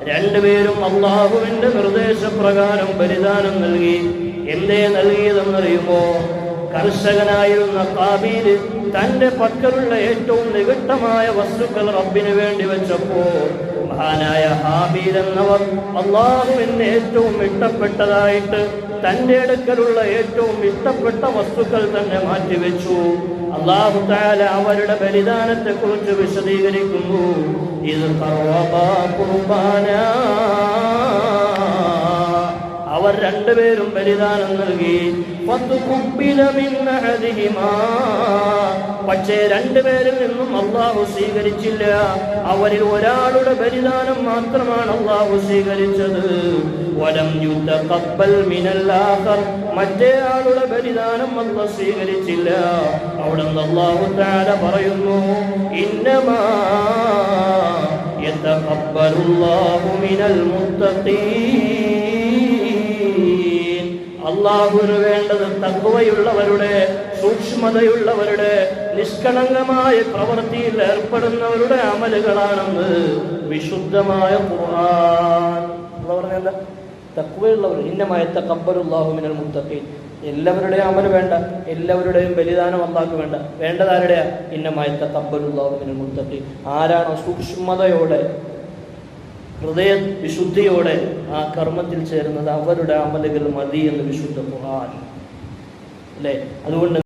രണ്ടുപേരും അള്ളാഹുവിന്റെ നിർദ്ദേശപ്രകാരം ബലിദാനം നൽകി. എന്തേ നൽകിയതെന്നറിയുമോ? കർഷകനായിരുന്ന ഖാബീൽ തന്റെ പക്കലുള്ള ഏറ്റവും നികട്ടമായ വസ്തുക്കൾ റബ്ബിന് വേണ്ടി വെച്ചപ്പോ മഹാനായ ഹാബീൽ എന്നവർ അള്ളാഹുവിന് ഏറ്റവും ഇഷ്ടപ്പെട്ടതായിട്ട് തന്റെ അടുക്കലുള്ള ഏറ്റവും ഇഷ്ടപ്പെട്ട വസ്തുക്കൾ തന്നെ മാറ്റിവെച്ചു. അല്ലാഹു തആല അവരുടെ ബലിദാനത്തെ കുറിച്ച് വിശദീകരിക്കുന്നു. ഇത് അവർ രണ്ടുപേരും ബലിദാനം നൽകി. പക്ഷേ രണ്ടുപേരിൽ നിന്നും അള്ളാഹു സ്വീകരിച്ചില്ല. അവരിൽ ഒരാളുടെ ബലിദാനം മാത്രമാണ് അള്ളാഹു സ്വീകരിച്ചത്. വലം യുതഖബ്ബൽ മിനൽ ആഖർ, മറ്റേ ആളുടെ ബലിദാനം അള്ളാഹു സ്വീകരിച്ചില്ല. അവിടെ അല്ലാഹു തആല പറയുന്നു, ഇന്നമാ യതഖബ്ബലുല്ലാഹു മിനൽ മുത്തഖീൻ. അള്ളാഹുവിന് വേണ്ടത് തഖ്വയുള്ളവരുടെ, സൂക്ഷ്മതയുള്ളവരുടെ, നിഷ്കളങ്കമായ പ്രവൃത്തിയിൽ ഏർപ്പെടുന്നവരുടെ അമലുകളാണെന്ന് വിശുദ്ധമായ ഖുർആൻ. പറഞ്ഞ തഖ്വയുള്ളവർ, ഇന്നമാ യതഖബ്ബലുല്ലാഹു മിനൽ മുത്തഖീൻ. എല്ലാവരുടെയും അമൽ വേണ്ട, എല്ലാവരുടെയും ബലിദാനം അല്ലാഹുവിന് വേണ്ട. വേണ്ടതാരുടെയാ? ഇന്നമാ യതഖബ്ബലുല്ലാഹു മിനൽ മുത്തഖീൻ. ആരാണോ സൂക്ഷ്മതയോടെ, ഹൃദയ വിശുദ്ധിയോടെ ആ കർമ്മത്തിൽ ചേരുന്നത് അവരുടെ അമലുകൾ മതി എന്ന് വിശുദ്ധ ഖുർആൻ. അല്ലേ? അതുകൊണ്ട്